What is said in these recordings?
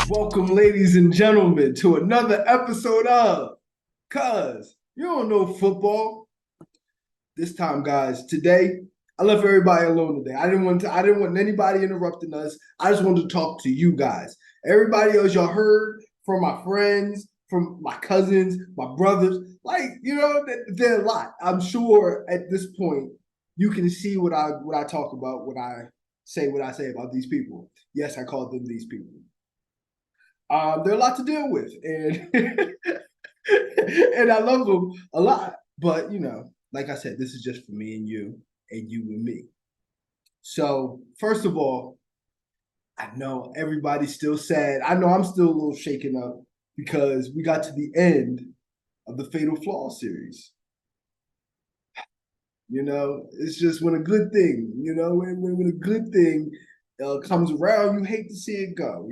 Welcome, ladies and gentlemen, to another episode of Cuz You Don't Know Football. This time, guys, today I left everybody alone today. I didn't want anybody interrupting us. I just wanted to talk to you guys. Everybody else, y'all heard from my friends, from my cousins, my brothers. They're a lot. I'm sure at this point you can see what I talk about, what I say about these people. Yes, I call them these people. They're a lot to deal with, and and I love them a lot. But like I said, this is just for me and you and me. So first of all, I know everybody's still sad. I know I'm still a little shaken up because we got to the end of the Fatal Flaw series. It's just when a good thing, when a good thing comes around, you hate to see it go.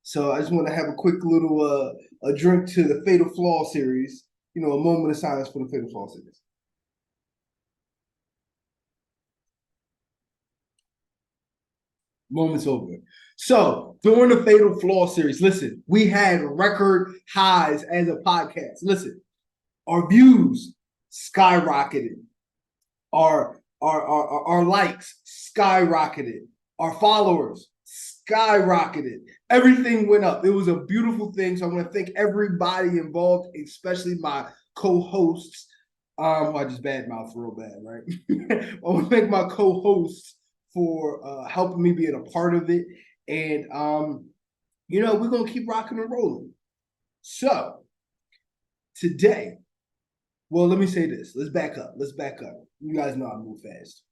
So I just want to have a quick little a drink to the Fatal Flaw series. A moment of silence for the Fatal Flaw series. Moment's over. So during the Fatal Flaw series, listen, we had record highs as a podcast. Listen, our views skyrocketed. Our likes skyrocketed. Our followers skyrocketed. Everything went up. It was a beautiful thing. So I want to thank everybody involved, especially my co-hosts. I just badmouth real bad, right? I want to thank my co-hosts for helping me being a part of it. And we're gonna keep rocking and rolling. So today, well, let me say this. Let's back up. You guys know I move fast.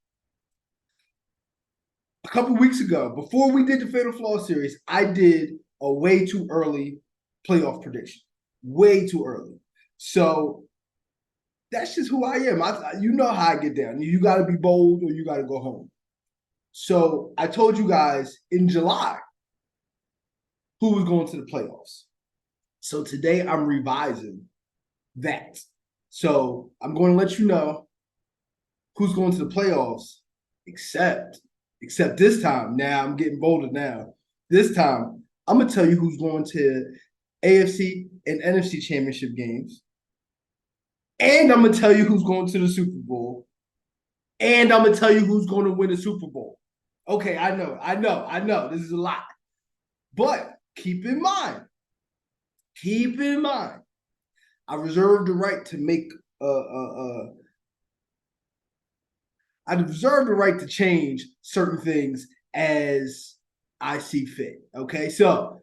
A couple weeks ago, before we did the Fatal Flaw series, I did a way too early playoff prediction. Way too early. So that's just who I am. You know how I get down. You got to be bold or you got to go home. So I told you guys in July who was going to the playoffs. So today I'm revising that. So I'm going to let you know who's going to the playoffs, except this time. Now I'm getting bolder now. This time I'm gonna tell you who's going to AFC and NFC championship games. And I'm gonna tell you who's going to the Super Bowl. And I'm gonna tell you who's going to win the Super Bowl. Okay, I know. This is a lot. But keep in mind, I reserve the right to make I reserve the right to change certain things as I see fit. Okay, so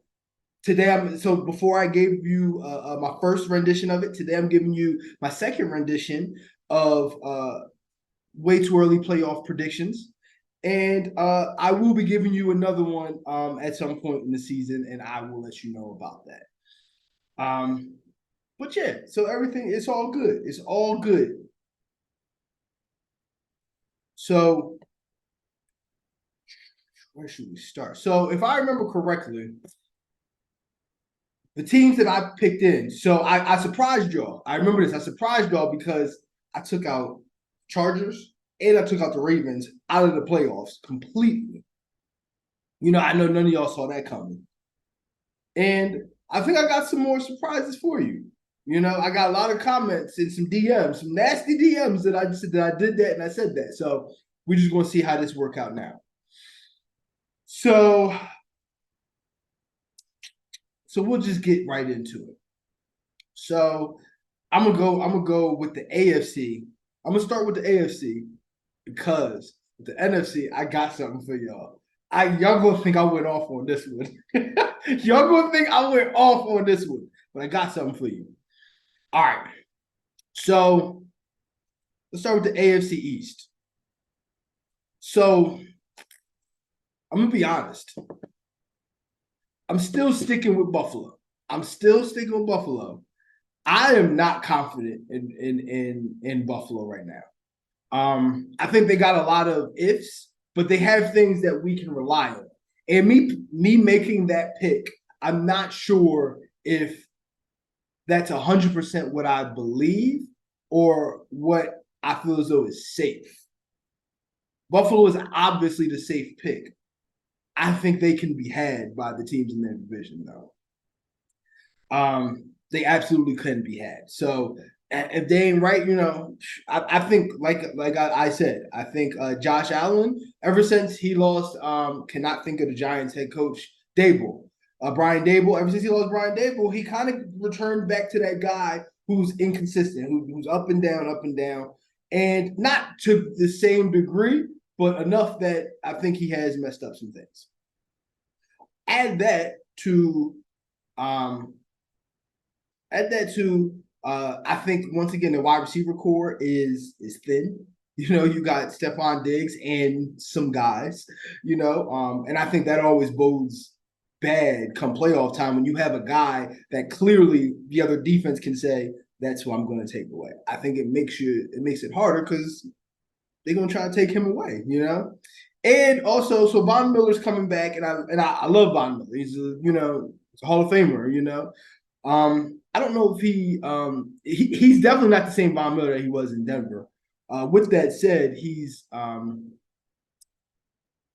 before I gave you my first rendition of it, today I'm giving you my second rendition of way too early playoff predictions. And I will be giving you another one at some point in the season, and I will let you know about that. But yeah, so it's all good. It's all good. So where should we start? So if I remember correctly, the teams that I picked in, so I surprised y'all. I remember this. I surprised y'all because I took out Chargers and I took out the Ravens out of the playoffs completely. I know none of y'all saw that coming. And I think I got some more surprises for you. I got a lot of comments and some DMs, some nasty DMs that I said that I did that and I said that. So we're just going to see how this work out now. So we'll just get right into it. So I'm gonna go with the AFC. I'm gonna start with the AFC because with the NFC, I got something for y'all. Y'all gonna think I went off on this one. Y'all gonna think I went off on this one, but I got something for you. All right. So let's start with the AFC East. So I'm gonna be honest. I'm still sticking with Buffalo. I am not confident in Buffalo right now. I think they got a lot of ifs, but they have things that we can rely on. And me making that pick, I'm not sure if that's 100% what I believe or what I feel as though is safe. Buffalo is obviously the safe pick. I think they can be had by the teams in their division, though. They absolutely couldn't be had. So if they ain't right, I think like I said, I think Josh Allen, ever since he lost, cannot think of the Giants head coach Dable, Brian Dable. Ever since he lost Brian Dable, he kind of returned back to that guy who's inconsistent, who's up and down, and not to the same degree, but enough that I think he has messed up some things. Add that to um, Add that to I think once again the wide receiver core is thin. You got Stephon Diggs and some guys, and I think that always bodes bad come playoff time when you have a guy that clearly the other defense can say that's who I'm going to take away. I think it makes it harder because they're going to try to take him away. And also, so Von Miller's coming back, and I love Von Miller. He's a Hall of Famer. I don't know if he's definitely not the same Von Miller that he was in Denver. With that said,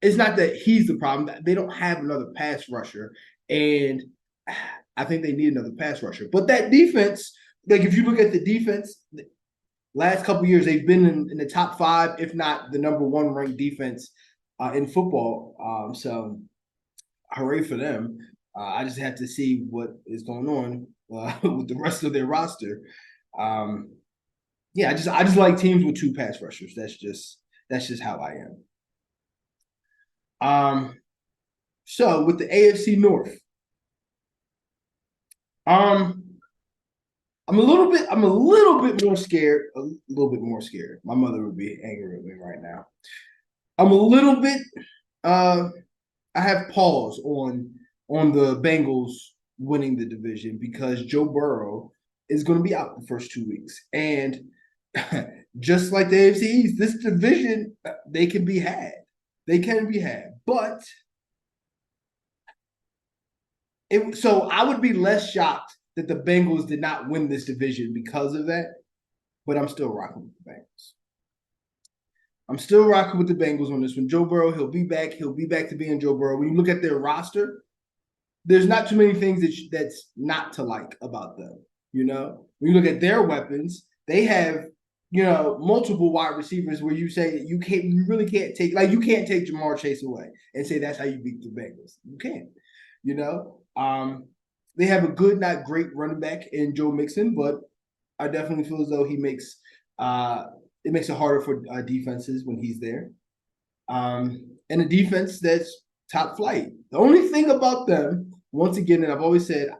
it's not that he's the problem. They don't have another pass rusher, and I think they need another pass rusher. But that defense, like if you look at the defense, last couple years they've been in the top 5, if not the number 1 ranked defense in football. So hooray for them. I just have to see what is going on with the rest of their roster. Yeah, I just like teams with 2 pass rushers. That's just how I am. So with the AFC North, I'm a little bit more scared. A little bit more scared. My mother would be angry with me right now. I'm a little bit. I have pause on the Bengals winning the division because Joe Burrow is going to be out the first 2 weeks, and just like the AFC East, this division they can be had. They can be had, but so I would be less shocked that the Bengals did not win this division because of that. But I'm still rocking with the Bengals. I'm still rocking with the Bengals on this one. Joe Burrow, he'll be back. He'll be back to being Joe Burrow. When you look at their roster, there's not too many things that's not to like about them. When you look at their weapons, they have multiple wide receivers where you say that you really can't take you can't take Jamar Chase away and say that's how you beat the Bengals. You can't. They have a good, not great running back in Joe Mixon, but I definitely feel as though he makes it makes it harder for defenses when he's there. And a defense that's top flight. The only thing about them, once again, and I've always said,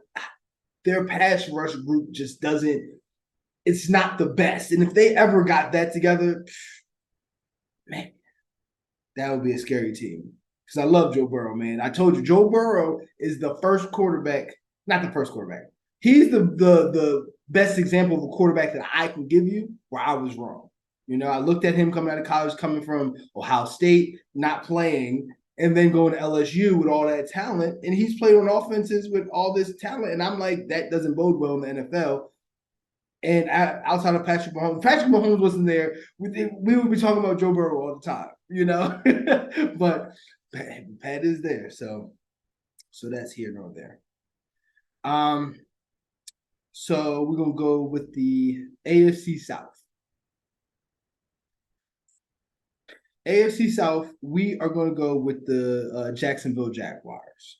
their pass rush group just doesn't. It's not the best. And if they ever got that together, man, that would be a scary team. Because I love Joe Burrow, man. I told you, Joe Burrow is the first quarterback, not the first quarterback. He's the best example of a quarterback that I can give you where I was wrong. I looked at him coming out of college, coming from Ohio State, not playing, and then going to LSU with all that talent. And he's played on offenses with all this talent. And I'm like, that doesn't bode well in the NFL. And outside of Patrick Mahomes wasn't there. We would be talking about Joe Burrow all the time, but Pat is there. So that's here nor there. So we're going to go with the AFC South. AFC South, we are going to go with the Jacksonville Jaguars.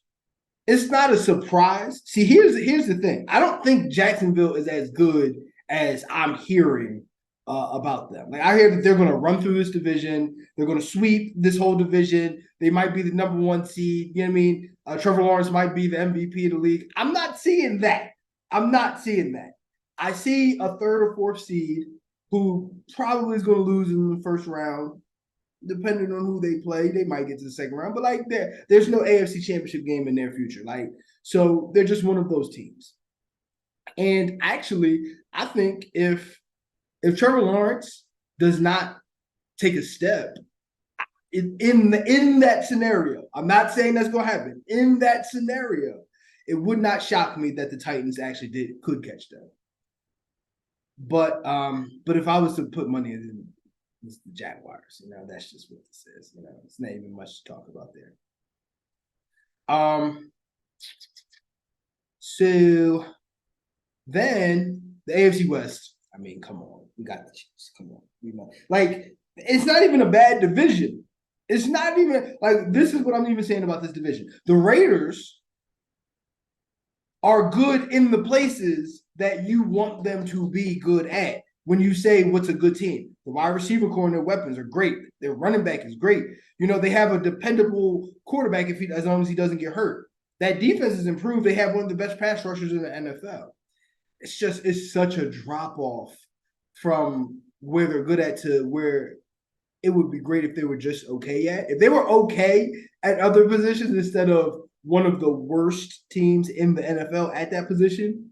It's not a surprise. See, here's the thing. I don't think Jacksonville is as good as I'm hearing about them. Like I hear that they're going to run through this division. They're going to sweep this whole division. They might be the number 1 seed. You know what I mean? Trevor Lawrence might be the MVP of the league. I'm not seeing that. I see a 3rd or 4th seed who probably is going to lose in the first round. Depending on who they play, they might get to the second round. But there's no AFC Championship game in their future. So they're just one of those teams. And actually, I think if Trevor Lawrence does not take a step in that scenario, I'm not saying that's going to happen. In that scenario, it would not shock me that the Titans actually could catch them. But if I was to put money in, it's the Jaguars. That's just what this is. It's not even much to talk about there. So then the AFC West. I mean, come on, we got the Chiefs. Come on, like it's not even a bad division. It's not even like this is what I'm even saying about this division. The Raiders are good in the places that you want them to be good at. When you say what's a good team, the wide receiver core and their weapons are great. Their running back is great. You know, they have a dependable quarterback as long as he doesn't get hurt. That defense is improved. They have one of the best pass rushers in the NFL. It's such a drop off from where they're good at to where it would be great if they were just okay at. If they were okay at other positions instead of one of the worst teams in the NFL at that position,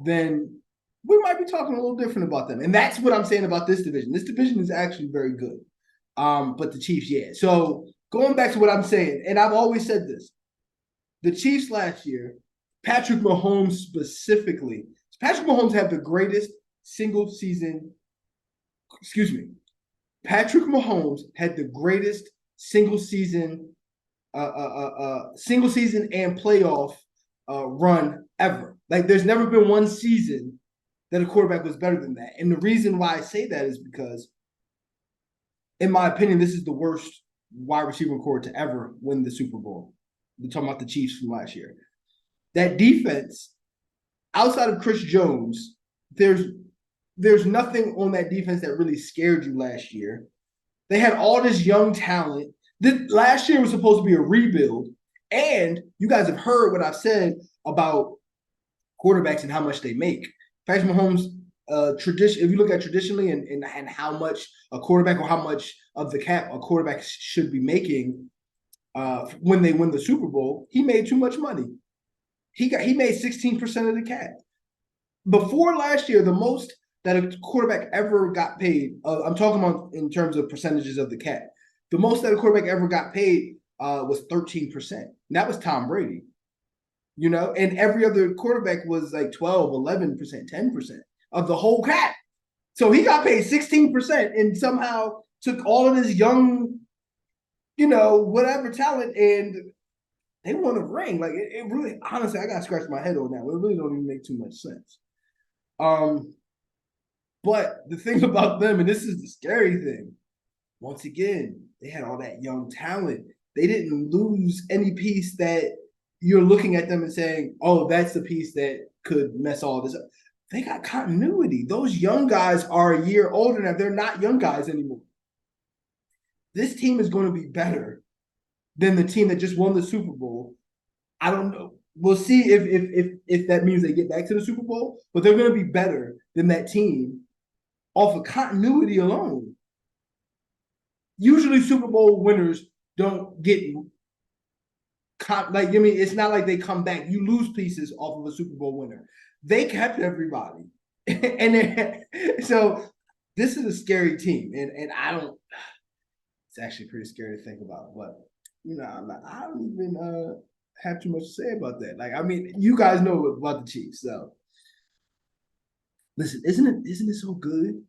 then we might be talking a little different about them. And that's what I'm saying about this division. This division is actually very good. But the Chiefs, yeah. So going back to what I'm saying, and I've always said this, the Chiefs last year, Patrick Mahomes specifically, Patrick Mahomes had the greatest single season, Patrick Mahomes had the greatest single season and playoff run ever. Like, there's never been one season that a quarterback was better than that. And the reason why I say that is because, in my opinion, this is the worst wide receiver core to ever win the Super Bowl. We're talking about the Chiefs from last year. That defense, outside of Chris Jones, there's nothing on that defense that really scared you last year. They had all this young talent. Last year was supposed to be a rebuild. And you guys have heard what I've said about quarterbacks and how much they make. Patrick Mahomes, if you look at traditionally and how much a quarterback or how much of the cap a quarterback should be making when they win the Super Bowl, he made too much money. He made 16% of the cap. Before last year, the most that a quarterback ever got paid, I'm talking about in terms of percentages of the cap, the most that a quarterback ever got paid was 13%. And that was Tom Brady. You know, and every other quarterback was like 12, 11%, 10% of the whole cap. So he got paid 16% and somehow took all of this young, whatever talent, and they won a ring. Like, it really, honestly, I got to scratch my head on that. It really don't even make too much sense. But the thing about them, and this is the scary thing, once again, they had all that young talent. They didn't lose any piece that you're looking at them and saying, oh, that's the piece that could mess all this up. They got continuity. Those young guys are a year older now. They're not young guys anymore. This team is going to be better than the team that just won the Super Bowl. I don't know. We'll see if that means they get back to the Super Bowl, but they're going to be better than that team off of continuity alone. Usually Super Bowl winners don't get it's not like they come back. You lose pieces off of a Super Bowl winner. They kept everybody. And so this is a scary team. And I don't, it's actually pretty scary to think about. But, I don't even have too much to say about that. Like, I mean, you guys know about the Chiefs. So, listen, isn't it so good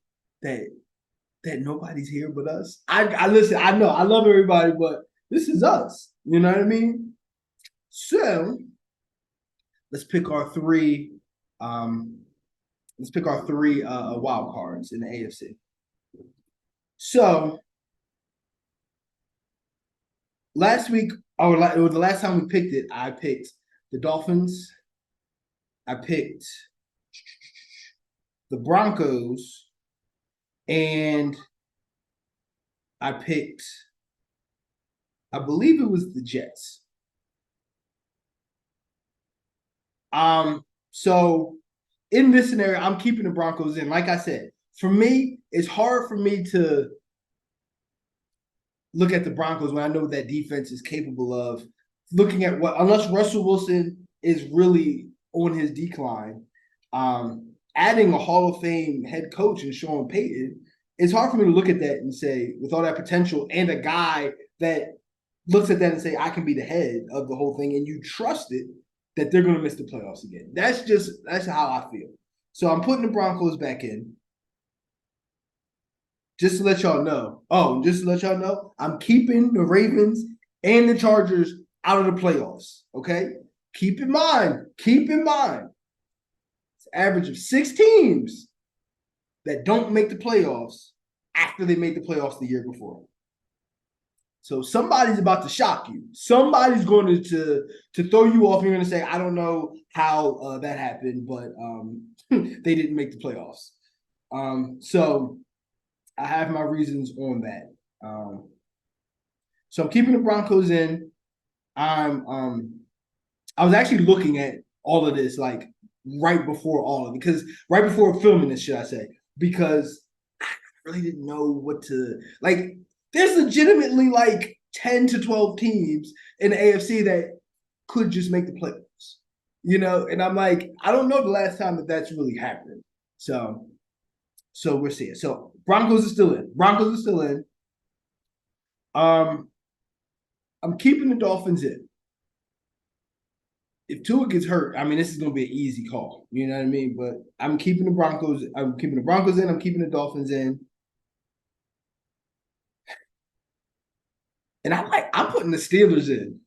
that nobody's here but us? I listen, I know, I love everybody, but this is us. You know what I mean? So let's pick our three. Wild cards in the AFC. So last week, or the last time we picked it, I picked the Dolphins. I picked the Broncos, and I picked, I believe it was the Jets. So in this scenario, I'm keeping the Broncos in. Like I said, for me, it's hard for me to look at the Broncos when I know that defense is capable of looking at unless Russell Wilson is really on his decline, adding a Hall of Fame head coach and Sean Payton, it's hard for me to look at that and say, with all that potential and a guy that looks at that and say, I can be the head of the whole thing, and you trust it, that they're going to miss the playoffs again. That's how I feel. So I'm putting the Broncos back in. Just to let y'all know. I'm keeping the Ravens and the Chargers out of the playoffs. Okay, keep in mind, it's an average of 6 teams that don't make the playoffs after they made the playoffs the year before. So somebody's about to shock you. Somebody's going to throw you off. You're going to say, I don't know how that happened, but they didn't make the playoffs. So I have my reasons on that. So I'm keeping the Broncos in. I was actually looking at all of this like right before all of it, because right before filming this, should I say, because I really didn't know what to like. There's legitimately like 10 to 12 teams in the AFC that could just make the playoffs, and I'm like, I don't know the last time that that's really happened. So we're seeing. So Broncos are still in. Um, I'm keeping the Dolphins in. If Tua gets hurt, I mean, this is going to be an easy call. You know what I mean? But I'm keeping the Broncos. I'm keeping the Broncos in. I'm keeping the Dolphins in. And I'm putting the Steelers in.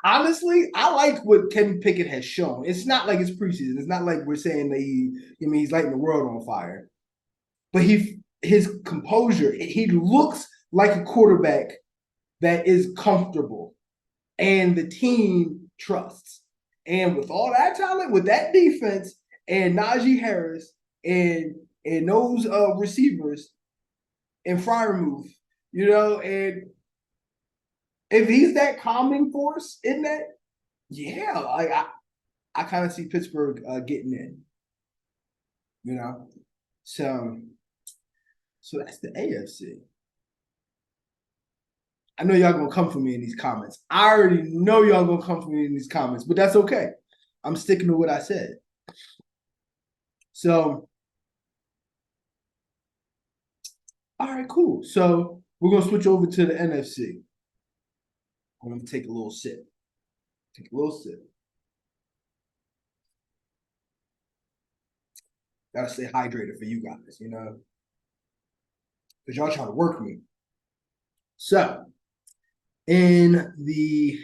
Honestly, I like what Kenny Pickett has shown. It's not like it's preseason. It's not like we're saying that he's lighting the world on fire. But his composure, he looks like a quarterback that is comfortable and the team trusts. And with all that talent, with that defense, and Najee Harris, and those receivers, and Freiermuth, and if he's that calming force in that, yeah, I kind of see Pittsburgh getting in, you know. So that's the AFC. I know y'all gonna come for me in these comments. I already know y'all gonna come for me in these comments, but that's okay. I'm sticking to what I said. So, all right, cool. So we're gonna switch over to the NFC. I'm gonna take a little sip. Take a little sip. Gotta stay hydrated for you guys, because y'all trying to work me. So in the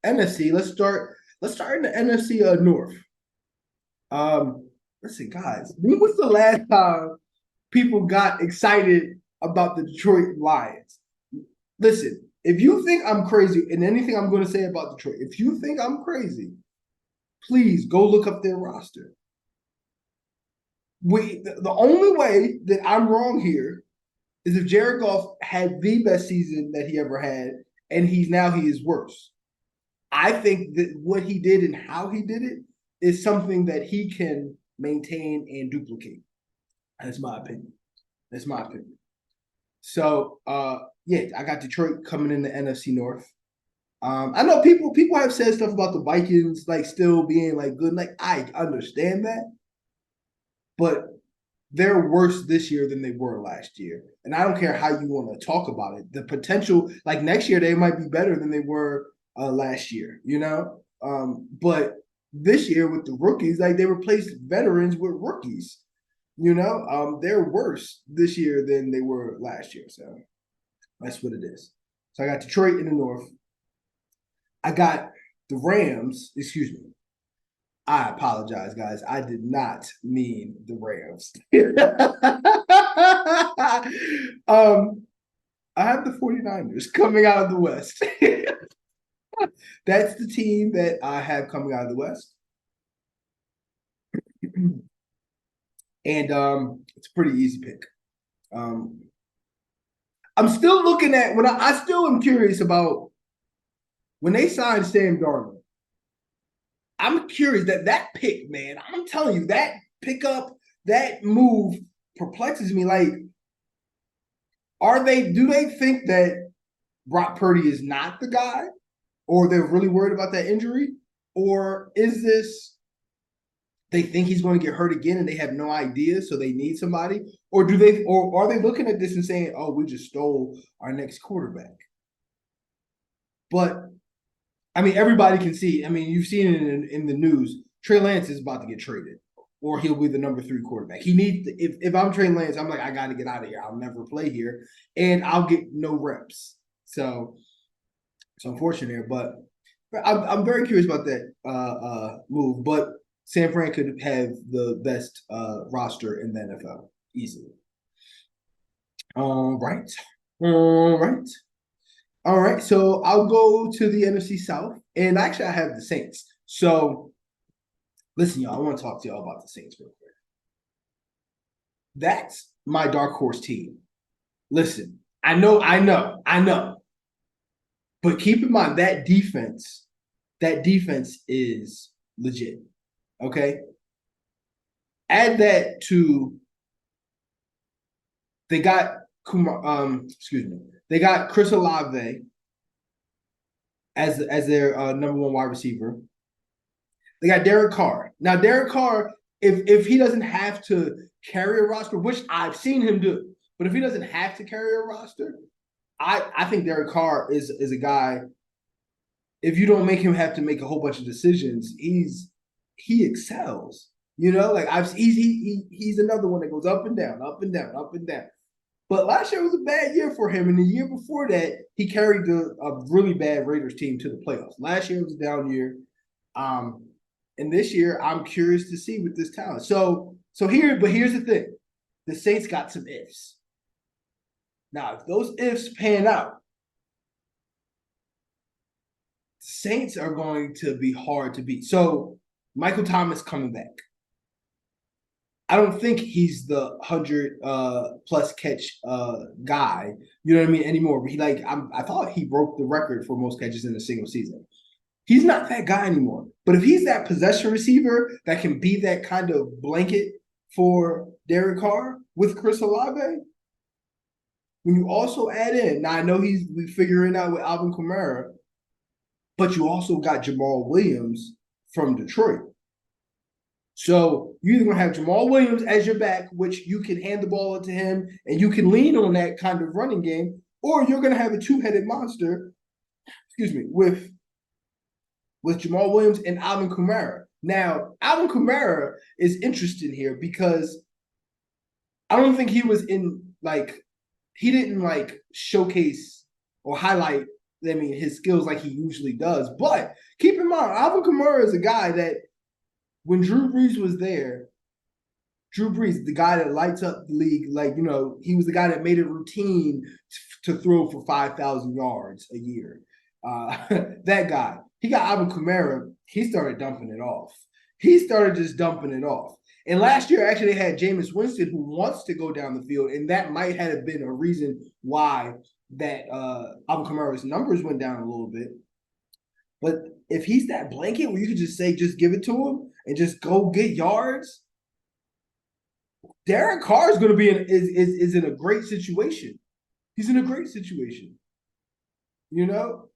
NFC, let's start in the NFC North. Listen, guys, when was the last time people got excited about the Detroit Lions? Listen, if you think I'm crazy in anything I'm going to say about Detroit, if you think I'm crazy, please go look up their roster. The only way that I'm wrong here is if Jared Goff had the best season that he ever had, and he is worse. I think that what he did and how he did it is something that he can maintain and duplicate. That's my opinion. So, yeah, I got Detroit coming in the NFC North. I know people have said stuff about the Vikings like still being like good. Like I understand that, but they're worse this year than they were last year. And I don't care how you want to talk about it. The potential, like next year, they might be better than they were last year, But this year with the rookies, like they replaced veterans with rookies, they're worse this year than they were last year. So that's what it is. So I got Detroit in the North. I got the Rams, excuse me. I apologize, guys. I did not mean the Rams. I have the 49ers coming out of the West. That's the team that I have coming out of the West. And it's a pretty easy pick. I'm still looking at when I still am curious about when they signed Sam Darnold. I'm curious that pick, man. I'm telling you, that pickup, that move perplexes me. Like, do they think that Brock Purdy is not the guy, or they're really worried about that injury? Or is this they think he's going to get hurt again and they have no idea, so they need somebody? Or are they looking at this and saying, oh, we just stole our next quarterback? But I mean, everybody can see. I mean, you've seen it in the news. Trey Lance is about to get traded, or he'll be the number 3 quarterback. He needs. If I'm Trey Lance, I'm like, I got to get out of here. I'll never play here, and I'll get no reps. So it's unfortunate, but I'm very curious about that move, but San Fran could have the best roster in the NFL easily. All right. All right. All right. So I'll go to the NFC South. And actually, I have the Saints. So listen, y'all, I want to talk to y'all about the Saints real quick. That's my dark horse team. Listen, I know. But keep in mind that defense is legit. Okay. Add that to they got excuse me, they got Chris Olave as their number one wide receiver. They got Derek Carr. Now, Derek Carr, if he doesn't have to carry a roster, which I've seen him do, but if he doesn't have to carry a roster, I think Derek Carr is a guy. If you don't make him have to make a whole bunch of decisions, he excels. You know, like he's another one that goes up and down, up and down, up and down. But last year was a bad year for him, and the year before that, he carried a really bad Raiders team to the playoffs. Last year was a down year, and this year I'm curious to see with this talent. But here's the thing: the Saints got some ifs. Now, if those ifs pan out, the Saints are going to be hard to beat. So Michael Thomas coming back. I don't think he's the 100 plus catch guy. You know what I mean anymore. But I thought he broke the record for most catches in a single season. He's not that guy anymore. But if he's that possession receiver that can be that kind of blanket for Derek Carr with Chris Olave, when you also add in, now I know we figuring out with Alvin Kamara, but you also got Jamal Williams from Detroit. So you're either going to have Jamal Williams as your back, which you can hand the ball to him and you can lean on that kind of running game, or you're going to have a two-headed monster, excuse me, with Jamal Williams and Alvin Kamara. Now, Alvin Kamara is interesting here because I don't think he was he didn't showcase or highlight, his skills like he usually does. But keep in mind, Alvin Kamara is a guy that when Drew Brees was there, Drew Brees, the guy that lights up the league, he was the guy that made it routine to throw for 5,000 yards a year. That guy, he got Alvin Kamara. He started dumping it off. He started just dumping it off. And last year, actually, they had Jameis Winston who wants to go down the field, and that might have been a reason why that Alvin Kamara's numbers went down a little bit. But if he's that blanket where you could just say, just give it to him and just go get yards, Derek Carr is going to be is in a great situation. He's in a great situation. You know,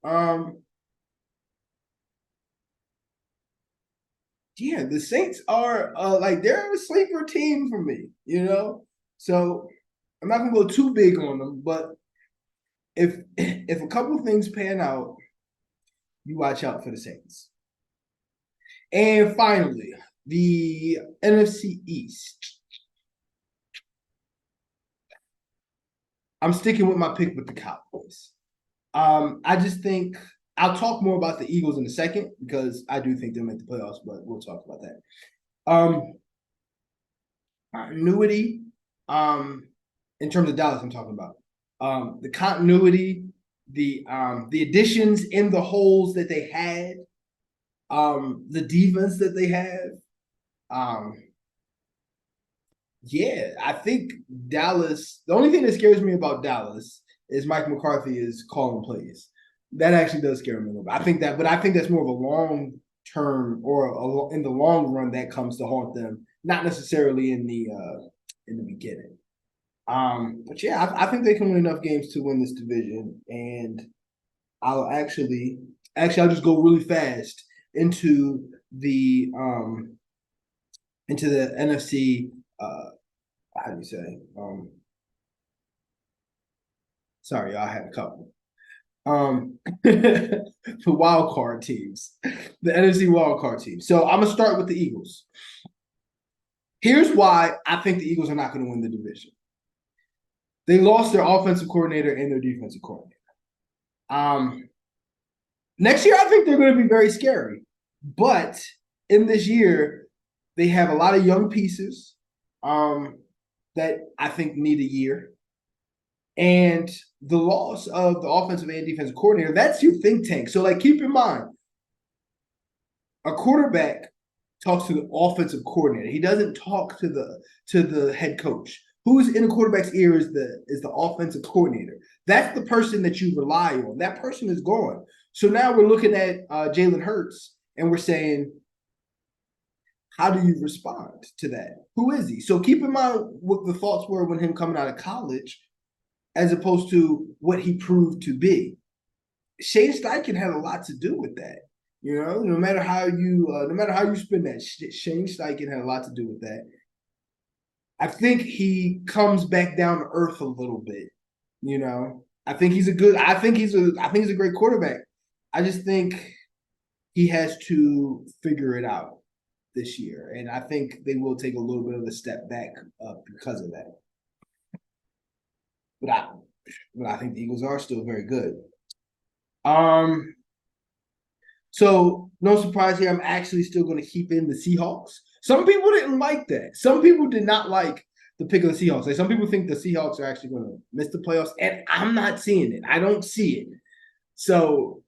yeah, the Saints are they're a sleeper team for me. You know, so I'm not gonna go too big on them, but if a couple of things pan out, you watch out for the Saints. And finally, the NFC East. I'm sticking with my pick with the Cowboys. I just think I'll talk more about the Eagles in a second because I do think they'll make the playoffs, but we'll talk about that. Continuity, in terms of Dallas, I'm talking about. The continuity, the additions in the holes that they had, the defense that they have. Yeah, I think Dallas. The only thing that scares me about Dallas is Mike McCarthy is calling plays. That actually does scare me a little bit. But I think that's more of a long term or in the long run that comes to haunt them, not necessarily in the beginning. But yeah, I think they can win enough games to win this division, and I'll just go really fast into the NFC. How do you say? Sorry, I had a couple. The wild card teams, the NFC wild card teams. So I'm gonna start with the Eagles. Here's why I think the Eagles are not going to win the division. They lost their offensive coordinator and their defensive coordinator. Next year, I think they're going to be very scary. But in this year, they have a lot of young pieces that I think need a year. And the loss of the offensive and defensive coordinator, that's your think tank. So, like, keep in mind, a quarterback talks to the offensive coordinator. He doesn't talk to the head coach. Who's in the quarterback's ear is the offensive coordinator. That's the person that you rely on. That person is gone. So now we're looking at Jalen Hurts and we're saying, how do you respond to that? Who is he? So keep in mind what the thoughts were when him coming out of college, as opposed to what he proved to be. Shane Steichen had a lot to do with that. You know, no matter how you spin that, Shane Steichen had a lot to do with that. I think he comes back down to earth a little bit. You know, I think he's a great quarterback. I just think he has to figure it out this year, and I think they will take a little bit of a step back because of that. But I think the Eagles are still very good. So no surprise here, I'm actually still going to keep in the Seahawks. Some people didn't like that. Some people did not like the pick of the Seahawks. Like, some people think the Seahawks are actually going to miss the playoffs, and I'm not seeing it. I don't see it. So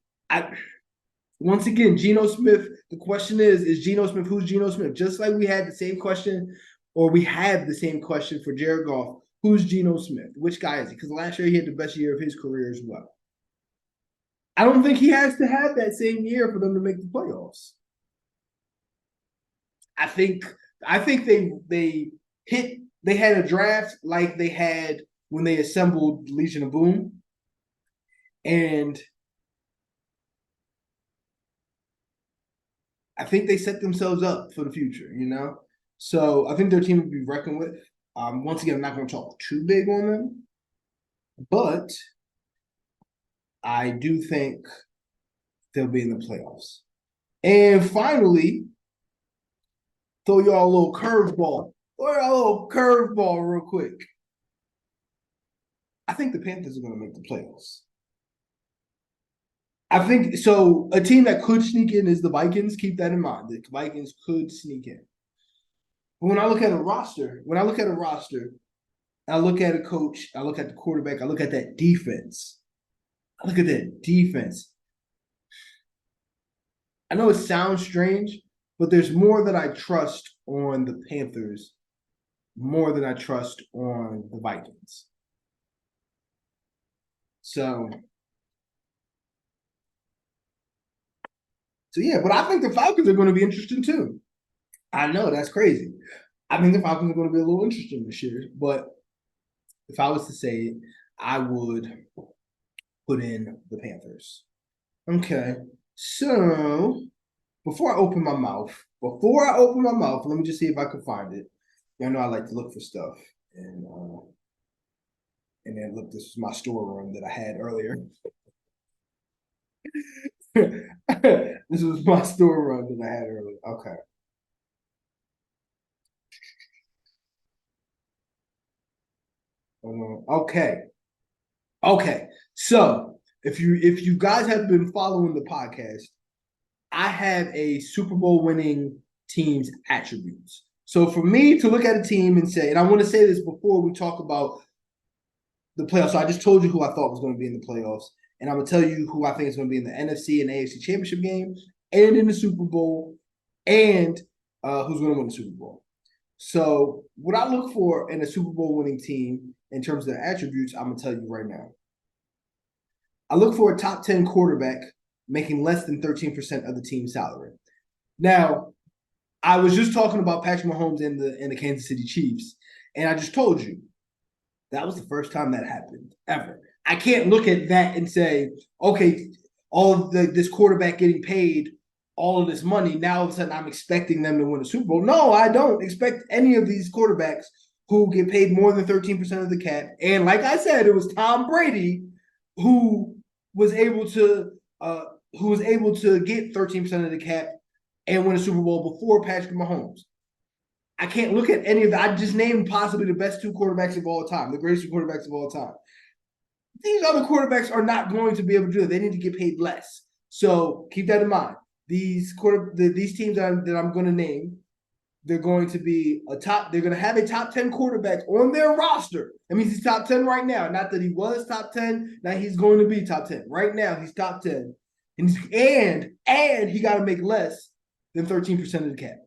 once again, Geno Smith, the question is Geno Smith, who's Geno Smith? Just like we had the same question, or we have the same question for Jared Goff, who's Geno Smith? Which guy is he? Because last year he had the best year of his career as well. I don't think he has to have that same year for them to make the playoffs. I think they had a draft like they had when they assembled Legion of Boom, and I think they set themselves up for the future. You know, so I think their team will be reckoned with. Once again, I'm not going to talk too big on them, but I do think they'll be in the playoffs. And finally, throw y'all a little curveball. Throw y'all a little curveball real quick. I think the Panthers are going to make the playoffs. I think so. A team that could sneak in is the Vikings. Keep that in mind. The Vikings could sneak in. But when I look at a roster, I look at a coach, I look at the quarterback, I look at that defense. I look at that defense. I know it sounds strange, but there's more that I trust on the Panthers more than I trust on the Vikings. So yeah, but I think the Falcons are going to be interesting too. I know that's crazy. I think the Falcons are going to be a little interesting this year, but if I was to say it, I would put in the Panthers. Okay, so before I open my mouth, let me just see if I can find it. You know, I like to look for stuff, and then look, this was my storeroom that I had earlier. This was my storeroom that I had earlier. Okay. Okay. Okay. So if you guys have been following the podcast, I have a Super Bowl winning team's attributes. So for me to look at a team and say, and I want to say this before we talk about the playoffs. So I just told you who I thought was going to be in the playoffs, and I'm going to tell you who I think is going to be in the NFC and AFC Championship game, and in the Super Bowl, and who's going to win the Super Bowl. So what I look for in a Super Bowl winning team in terms of their attributes, I'm going to tell you right now. I look for a top 10 quarterback making less than 13% of the team's salary. Now, I was just talking about Patrick Mahomes and the Kansas City Chiefs, and I just told you that was the first time that happened ever. I can't look at that and say, okay, all of this quarterback getting paid all of this money, now all of a sudden I'm expecting them to win a Super Bowl. No, I don't expect any of these quarterbacks who get paid more than 13% of the cap. And like I said, it was Tom Brady who was able to get 13% of the cap and win a Super Bowl before Patrick Mahomes. I can't look at any of that. I just named possibly the best two quarterbacks of all time, the greatest two quarterbacks of all time. These other quarterbacks are not going to be able to do it. They need to get paid less. So keep that in mind. These teams that I'm going to name, they're going to be they're going to have a top 10 quarterback on their roster. That means he's top 10 right now. Not that he was top 10. Now he's going to be top 10. Right now, he's top 10. And he got to make less than 13% of the cap.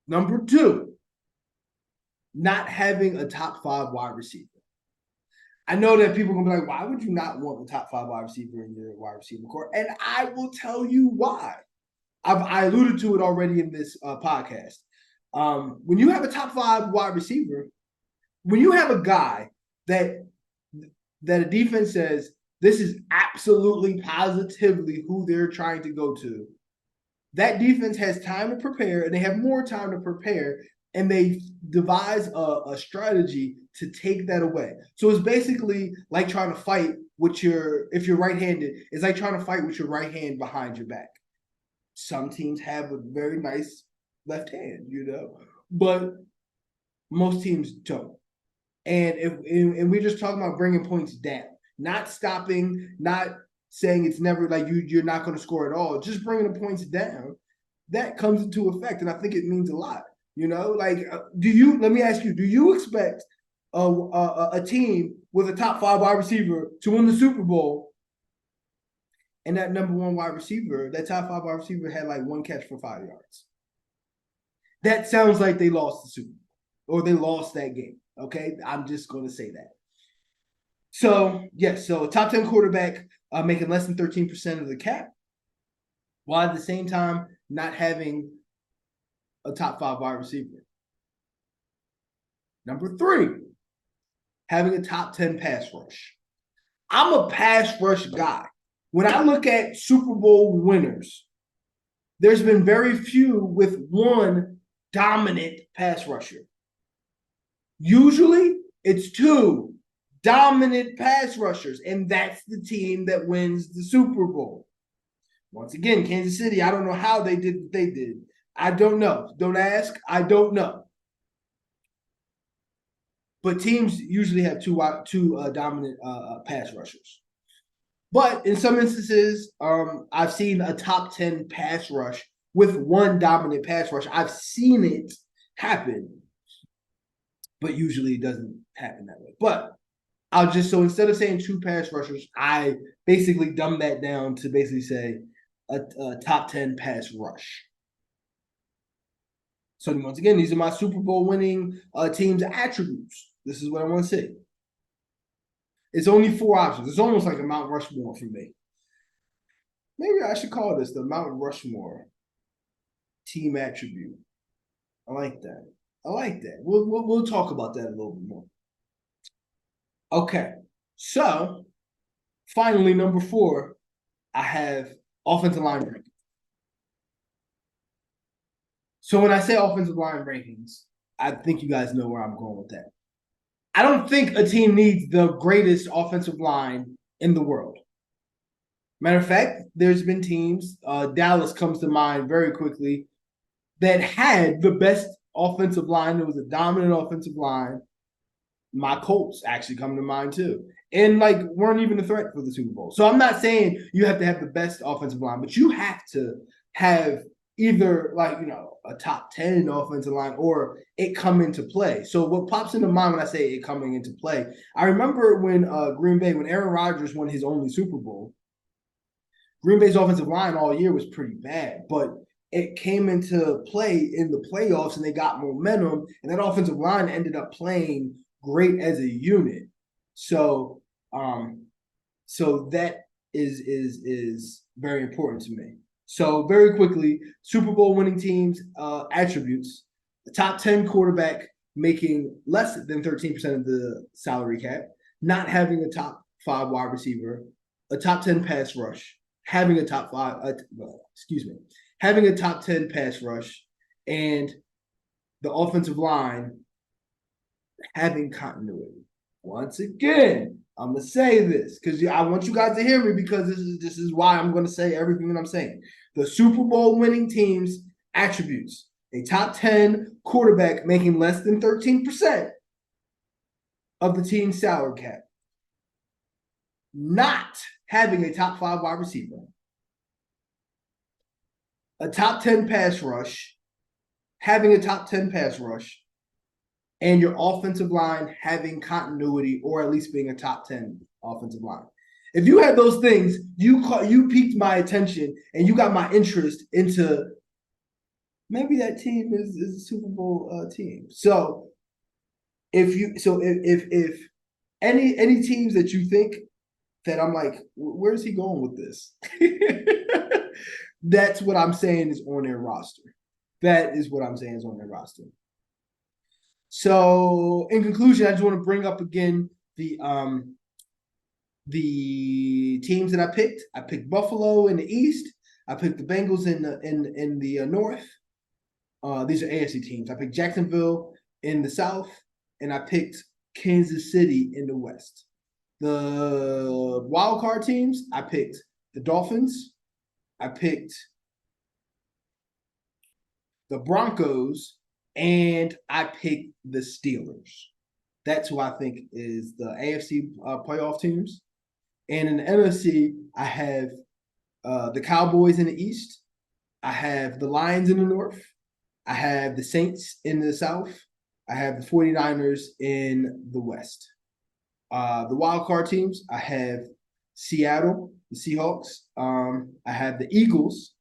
Number 2, not having a top 5 wide receiver. I know that people are going to be like, why would you not want the top 5 wide receiver in your wide receiver core? And I will tell you why. I alluded to it already in this podcast. When you have a top 5 wide receiver, when you have a guy that a defense says this is absolutely positively who they're trying to go to, that defense has time to prepare, and they have more time to prepare, and they devise a strategy to take that away. So it's basically like trying to fight with if you're right-handed, it's like trying to fight with your right hand behind your back. Some teams have a very nice left hand, but most teams don't. And we're just talking about bringing points down, not stopping, not saying it's never like you're not going to score at all. Just bringing the points down, that comes into effect, and I think it means a lot. Like let me ask you, do you expect a team with a top 5 wide receiver to win the Super Bowl? And that number 1 wide receiver, that top 5 wide receiver had like 1 catch for 5 yards. That sounds like they lost the Super Bowl or they lost that game. Okay, I'm just going to say that. So, yes, so a top 10 quarterback making less than 13% of the cap, while at the same time not having a top 5 wide receiver. Number 3, having a top 10 pass rush. I'm a pass rush guy. When I look at Super Bowl winners, there's been very few with 1 dominant pass rusher. Usually, it's 2 dominant pass rushers, and that's the team that wins the Super Bowl. Once again, Kansas City, I don't know how they did what they did. I don't know. Don't ask. I don't know. But teams usually have two dominant pass rushers. But in some instances, I've seen a top 10 pass rush with 1 dominant pass rush. I've seen it happen, but usually it doesn't happen that way. But so instead of saying 2 pass rushers, I basically dumb that down to basically say a top 10 pass rush. So once again, these are my Super Bowl winning teams' attributes. This is what I want to see. It's only 4 options. It's almost like a Mount Rushmore for me. Maybe I should call this the Mount Rushmore team attribute. I like that. We'll talk about that a little bit more. Okay, so finally, number 4, I have offensive line rankings. So when I say offensive line rankings, I think you guys know where I'm going with that. I don't think a team needs the greatest offensive line in the world. Matter of fact, there's been teams, Dallas comes to mind very quickly, that had the best offensive line. It was a dominant offensive line. My Colts actually come to mind too. And weren't even a threat for the Super Bowl. So I'm not saying you have to have the best offensive line, but you have to have either a top 10 offensive line or it come into play. So what pops into mind when I say it coming into play, I remember when when Aaron Rodgers won his only Super Bowl, Green Bay's offensive line all year was pretty bad, but it came into play in the playoffs and they got momentum, and that offensive line ended up playing great as a unit. So that is very important to me. So very quickly, Super Bowl winning teams attributes: the top 10 quarterback making less than 13% of the salary cap, not having a top 5 wide receiver, a top 10 pass rush, having a top 10 pass rush, and the offensive line having continuity. Once again, I'm gonna say this because I want you guys to hear me, because this is why I'm gonna say everything that I'm saying. The Super Bowl winning teams attributes: a top 10 quarterback making less than 13% of the team's salary cap, not having a top 5 wide receiver, a top 10 pass rush, having a top 10 pass rush, and your offensive line having continuity or at least being a top 10 offensive line. If you had those things, you piqued my attention and you got my interest into maybe that team is a Super Bowl team. So if any teams that you think that I'm like, where's he going with this? That's what I'm saying is on their roster. That is what I'm saying is on their roster. So in conclusion, I just want to bring up again the teams that I picked. I picked Buffalo in the East. I picked the Bengals in the North. These are AFC teams. I picked Jacksonville in the South, and I picked Kansas City in the West. The wild card teams, I picked the Dolphins. I picked the Broncos, and I picked the Steelers. That's who I think is the AFC playoff teams. And in the NFC, I have the Cowboys in the East. I have the Lions in the North. I have the Saints in the South. I have the 49ers in the West. The wild card teams, I have Seattle, the Seahawks. I have the Eagles,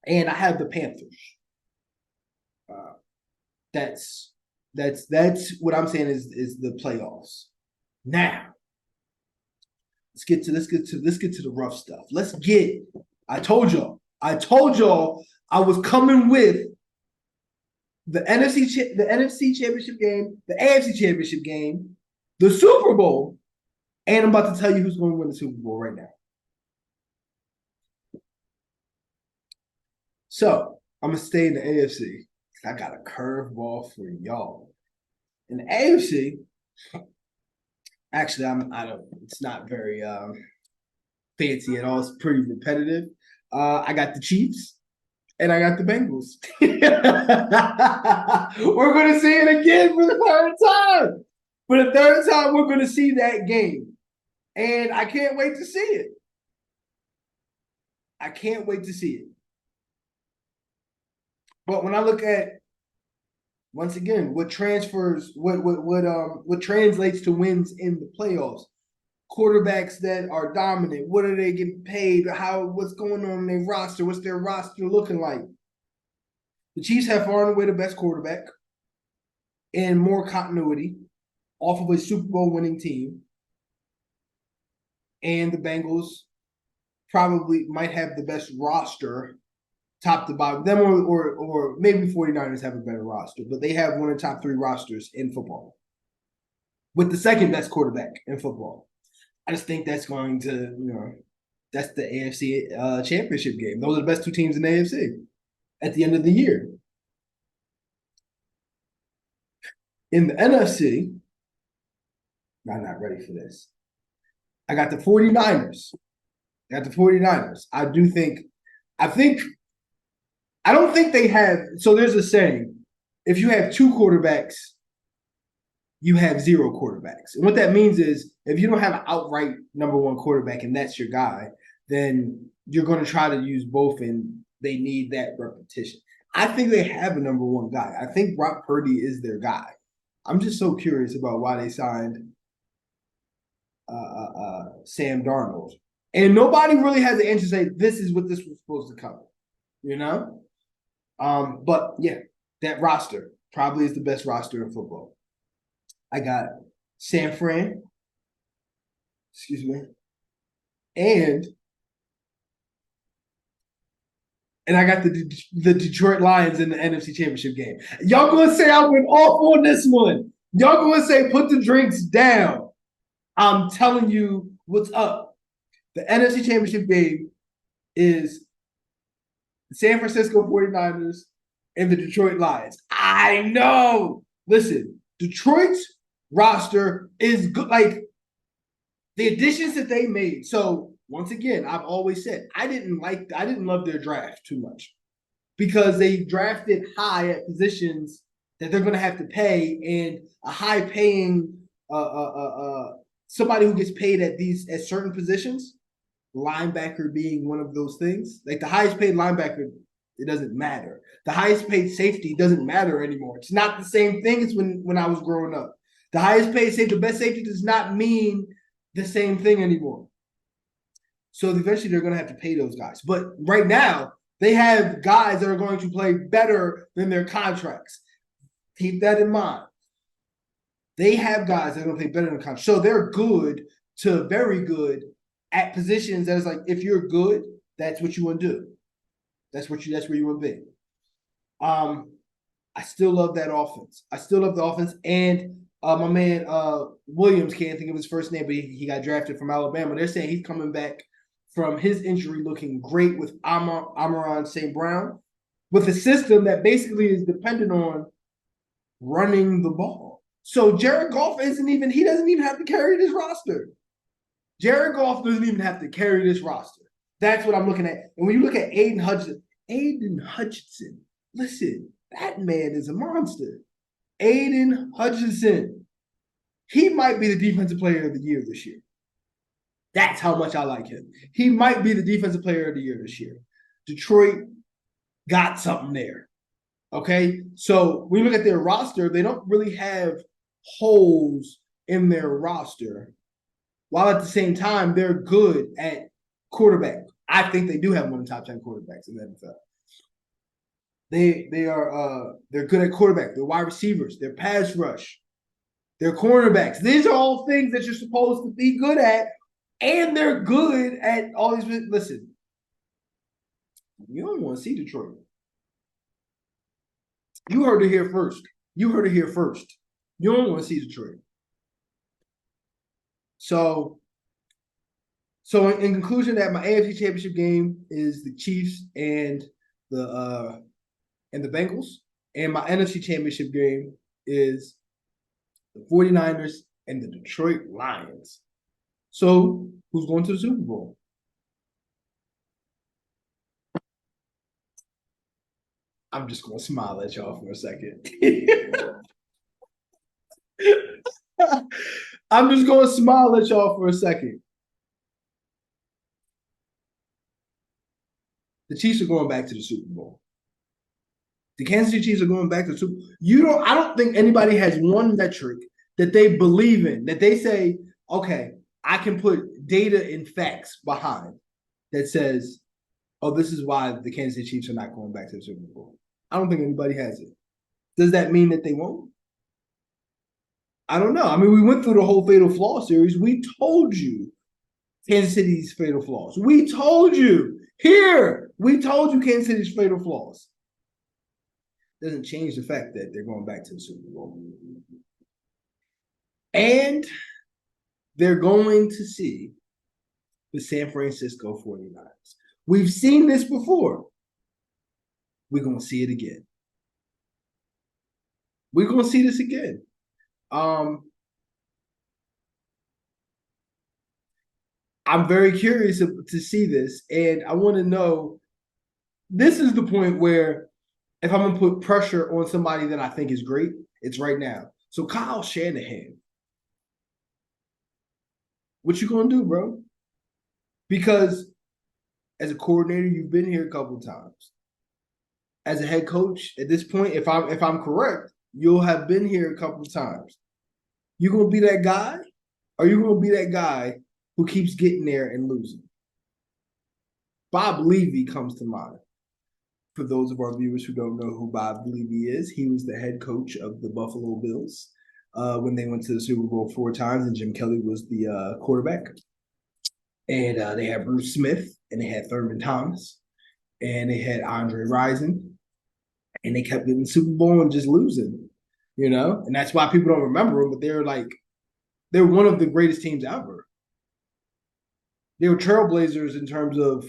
and I have the Panthers. That's what I'm saying is the playoffs. Now, let's get to the rough stuff. I told y'all I was coming with the NFC Championship game, the AFC Championship game, the Super Bowl, and I'm about to tell you who's going to win the Super Bowl right now. So I'm gonna stay in the AFC. I got a curveball for y'all. In the AFC, actually, I don't. It's not very fancy at all. It's pretty repetitive. I got the Chiefs and I got the Bengals. We're gonna see it again for the third time. For the third time, we're gonna see that game, and I can't wait to see it. I can't wait to see it. But when I look at once again what translates to wins in the playoffs, quarterbacks that are dominant, what are they getting paid? What's going on in their roster? What's their roster looking like? The Chiefs have far and away the best quarterback and more continuity off of a Super Bowl winning team. And the Bengals probably might have the best roster top to bottom. Them or maybe 49ers have a better roster, but they have one of the top 3 rosters in football with the second best quarterback in football. I just think that's going to, that's the AFC championship game. Those are the best 2 teams in the AFC at the end of the year. In the NFC, I'm not ready for this. I got the 49ers. I don't think they have. So there's a saying: if you have 2 quarterbacks, you have 0 quarterbacks. And what that means is, if you don't have an outright number 1 quarterback and that's your guy, then you're going to try to use both, and they need that repetition. I think they have a number 1 guy. I think Brock Purdy is their guy. I'm just so curious about why they signed Sam Darnold. And nobody really has the answer to say this is what this was supposed to cover, But yeah, that roster probably is the best roster in football. I got San Fran, and I got the Detroit Lions in the NFC Championship game. Y'all gonna say I went off on this one? Y'all gonna say put the drinks down? I'm telling you what's up. The NFC Championship game is the San Francisco 49ers and the Detroit Lions. I know. Listen, Detroit's roster is good. Like the additions that they made. So once again, I've always said I didn't love their draft too much because they drafted high at positions that they're going to have to pay, and a high paying somebody who gets paid at certain positions, linebacker being one of those things. Like the highest paid linebacker, it doesn't matter. The highest paid safety doesn't matter anymore. It's not the same thing as when I was growing up. The highest paid safety, the best safety does not mean the same thing anymore. So eventually they're going to have to pay those guys. But right now, they have guys that are going to play better than their contracts. Keep that in mind. They have guys that are going to play better than contracts. So they're good to very good at positions that is like, if you're good, that's what you want to do. That's where you want to be. I still love that offense. I still love the offense. And my man Williams, can't think of his first name, but he got drafted from Alabama. They're saying he's coming back from his injury looking great with Amon St. Brown, with a system that basically is dependent on running the ball. So Jared Goff he doesn't even have to carry this roster. Jared Goff doesn't even have to carry this roster. That's what I'm looking at. And when you look at Aiden Hutchinson, listen, that man is a monster. Aiden Hutchinson, he might be the defensive player of the year this year. That's how much I like him. He might be the defensive player of the year this year. Detroit got something there. Okay? So when you look at their roster, they don't really have holes in their roster, while at the same time, they're good at quarterback. I think they do have one of the top 10 quarterbacks in the NFL. They're good at quarterback. They're wide receivers. They're pass rush. They're cornerbacks. These are all things that you're supposed to be good at, and they're good at all these. Listen, you don't want to see Detroit. You heard it here first. You don't want to see Detroit. So in conclusion, that my AFC Championship game is the Chiefs and the Bengals, and my NFC Championship game is the 49ers and the Detroit Lions. So who's going to the Super Bowl? I'm just going to smile at y'all for a second. I'm just going to smile at y'all for a second. The Chiefs are going back to the Super Bowl. The Kansas City Chiefs are going back to the Super Bowl. I don't think anybody has one metric that they believe in, that they say, okay, I can put data and facts behind that says, oh, this is why the Kansas City Chiefs are not going back to the Super Bowl. I don't think anybody has it. Does that mean that they won't? I don't know. I mean, we went through the whole Fatal Flaw series. We told you Kansas City's fatal flaws. We told you here. We told you Kansas City's fatal flaws. Doesn't change the fact that they're going back to the Super Bowl. And they're going to see the San Francisco 49ers. We've seen this before. We're going to see it again. We're going to see this again. I'm very curious to see this, and I want to know, this is the point where if I'm going to put pressure on somebody that I think is great, it's right now. So Kyle Shanahan, what you going to do, bro? Because as a coordinator, you've been here a couple of times. As a head coach, at this point, if I'm correct, you'll have been here a couple of times. You going to be that guy? Or you going to be that guy who keeps getting there and losing? Bob Levy comes to mind. For those of our viewers who don't know who Bob Levy is, he was the head coach of the Buffalo Bills when they went to the Super Bowl 4 times, and Jim Kelly was the quarterback. And they had Bruce Smith, and they had Thurman Thomas, and they had Andre Rison, and they kept getting the Super Bowl and just losing, And that's why people don't remember them, but they're one of the greatest teams ever. They were trailblazers in terms of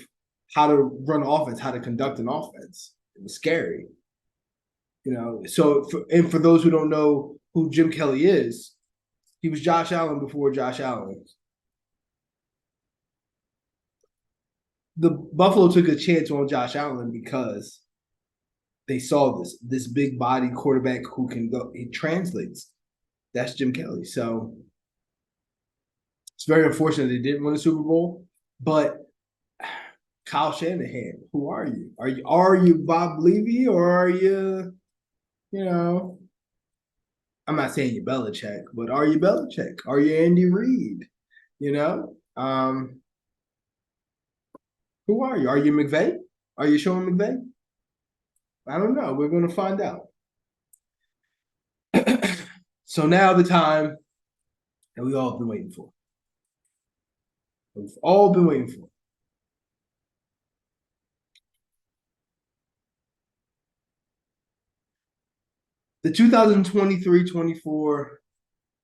how to run offense, how to conduct an offense. It was scary. So for those who don't know who Jim Kelly is, he was Josh Allen before Josh Allen. The Buffalo took a chance on Josh Allen because they saw this big body quarterback who can go. It translates. That's Jim Kelly. So It's very unfortunate they didn't win a Super Bowl, but Kyle Shanahan, who are you? Are you Bob Levy or are you, you know, I'm not saying you're Belichick, but are you Belichick? Are you Andy Reid? You know? Who are you? Are you McVay? Are you Sean McVay? I don't know. We're gonna find out. So now the time that we all have been waiting for. We've all been waiting for. The 2023-24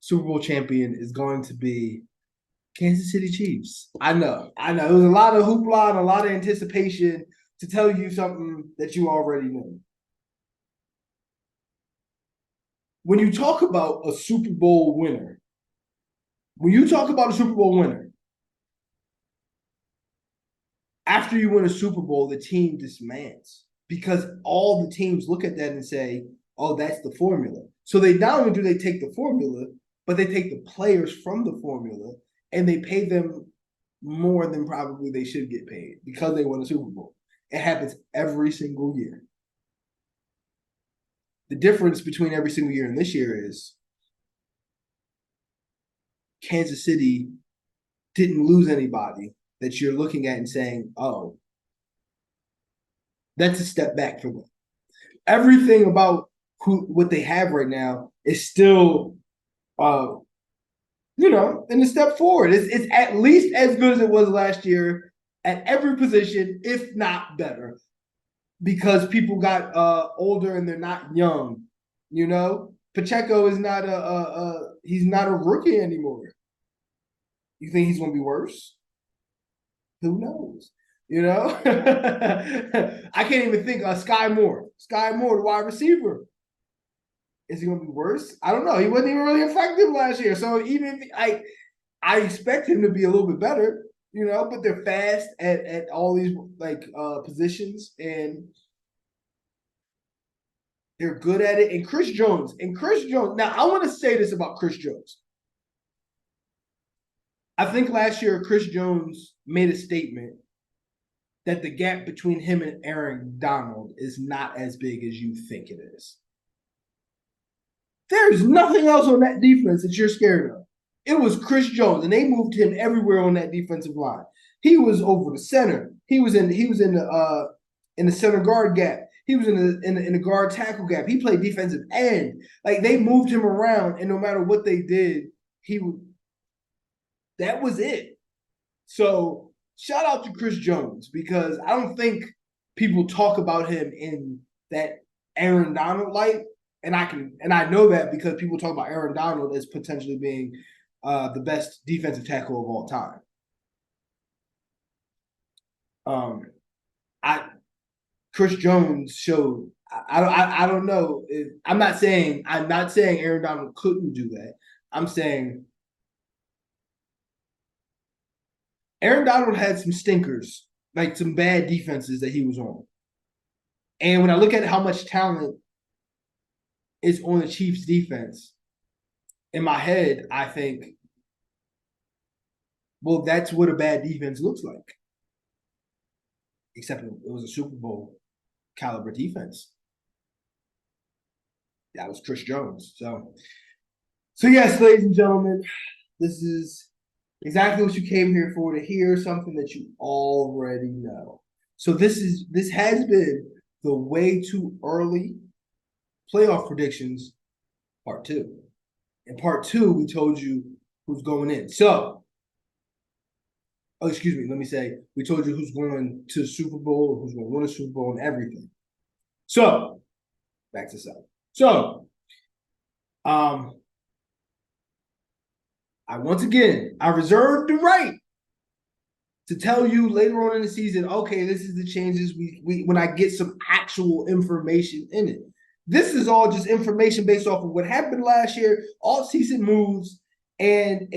Super Bowl champion is going to be Kansas City Chiefs. I know. It was a lot of hoopla and a lot of anticipation to tell you something that you already know. When you talk about a Super Bowl winner, when you talk about a Super Bowl winner, after you win a Super Bowl, the team dismands because all the teams look at that and say, oh, that's the formula. So they not only do they take the formula, but they take the players from the formula and they pay them more than probably they should get paid because they won a Super Bowl. It happens every single year. The difference between every single year and this year is Kansas City didn't lose anybody that you're looking at and saying, oh, that's a step back for them. Everything about what they have right now is still, in a step forward. It's at least as good as it was last year at every position, if not better, because people got older and they're not young. Pacheco is not he's not a rookie anymore. You think he's going to be worse? Who knows? I can't even think of Sky Moore. Sky Moore, the wide receiver. Is he going to be worse? I don't know. He wasn't even really effective last year. So even I expect him to be a little bit better, but they're fast at all these positions and they're good at it. And Chris Jones. Now I want to say this about Chris Jones. I think last year Chris Jones made a statement that the gap between him and Aaron Donald is not as big as you think it is. There's nothing else on that defense that you're scared of. It was Chris Jones, and they moved him everywhere on that defensive line. He was over the center. He was in the center guard gap. He was in the guard tackle gap. He played defensive end. Like they moved him around, and no matter what they did, that was it. So shout out to Chris Jones because I don't think people talk about him in that Aaron Donald light. And I know that because people talk about Aaron Donald as potentially being the best defensive tackle of all time. Chris Jones showed. I don't know. I'm not saying Aaron Donald couldn't do that. I'm saying Aaron Donald had some stinkers, like some bad defenses that he was on. And when I look at how much talent is on the Chiefs defense, in my head, I think, well, that's what a bad defense looks like. Except it was a Super Bowl caliber defense. That was Chris Jones. So yes, ladies and gentlemen, this is exactly what you came here for, to hear something that you already know. So this has been the way too early playoff predictions, part 2. In part 2, we told you who's going in. Let me say, we told you who's going to the Super Bowl, who's going to win a Super Bowl, and everything. So, back to South. So, I reserved the right to tell you later on in the season, okay, this is the changes we when I get some actual information in it. This is all just information based off of what happened last year, all season moves, and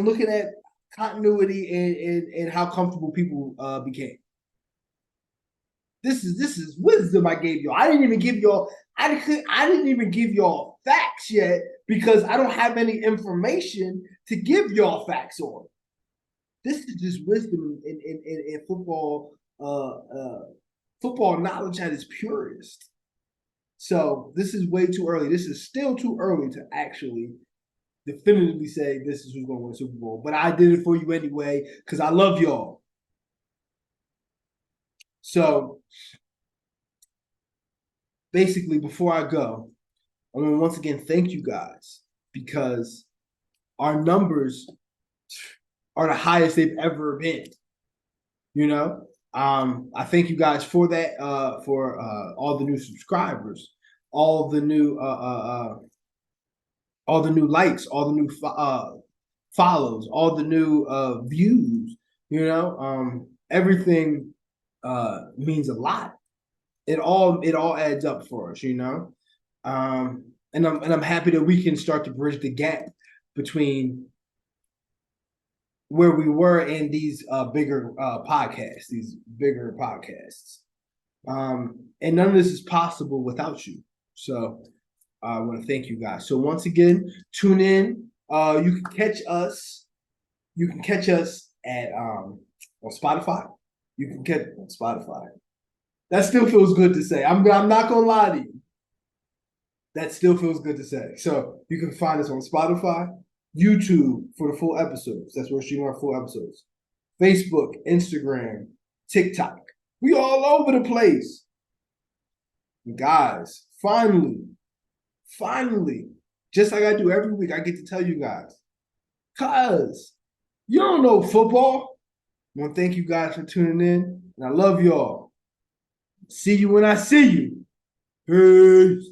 looking at continuity and how comfortable people became. This is wisdom I gave y'all. I didn't even give y'all facts yet because I don't have any information to give y'all facts on. This is just wisdom in football, football knowledge at its purest. So this is way too early. This is still too early to actually definitively say this is who's going to win the Super Bowl. But I did it for you anyway because I love y'all. So basically, before I go, I want to once again thank you guys because our numbers are the highest they've ever been. You know, I thank you guys for that, for all the new subscribers, all the new, all the new likes, all the new follows, all the new views. You know, everything means a lot. It all adds up for us. You know, and I'm happy that we can start to bridge the gap between where we were in these bigger podcasts, these bigger podcasts. And none of this is possible without you. So I want to thank you guys. So once again, tune in. You can catch us. You can catch us at on Spotify. You can catch on Spotify. That still feels good to say. I'm not gonna lie to you. That still feels good to say. So you can find us on Spotify, YouTube for the full episodes. That's where we're streaming our full episodes. Facebook, Instagram, TikTok. We all over the place. And guys, finally, just like I do every week, I get to tell you guys, cause you don't know football. I want to thank you guys for tuning in, and I love y'all. See you when I see you. Peace.